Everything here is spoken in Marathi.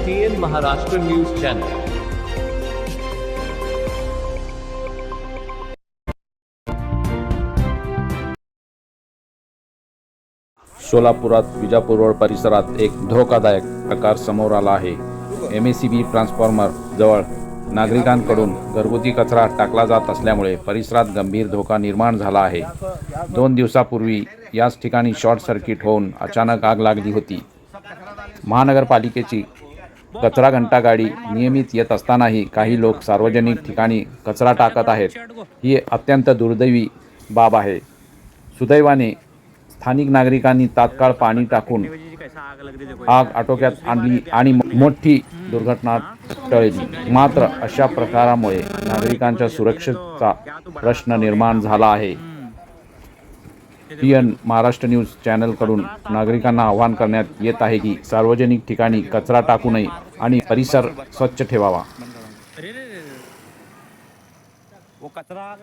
TN Maharashtra news channel. सोलापुरात विजापूर रोड परिसरात एक धोकादायक प्रकार समोर आला आहे। MACB ट्रान्सफॉर्मर जवळ नागरिकांकडून घरगुती कचरा टाकला जात असल्यामुळे परिसरात गंभीर धोका निर्माण झाला आहे। 2 दिवसापूर्वी याच ठिकाणी शॉर्ट सर्किट होऊन अचानक आग लागली होती। महानगरपालिकेची कचरा घंटा गाडी नियमित येत असतानाही काही लोक सार्वजनिक ठिकाणी कचरा टाकत आहेत। ही अत्यंत दुर्दैवी बाब आहे। सुदैवाने स्थानिक नागरिकांनी तात्काळ पाणी टाकून आग आटोक्यात आणली आणि मोठी दुर्घटना टळली। मात्र अशा प्रकारामुळे नागरिकांच्या सुरक्षेचा प्रश्न निर्माण झाला आहे। TN महाराष्ट्र न्यूज चॅनलकडून नागरिकांना आवाहन करण्यात येत आहे की सार्वजनिक ठिकाणी कचरा टाकू नये आणि परिसर स्वच्छ ठेवावा। वो कचरा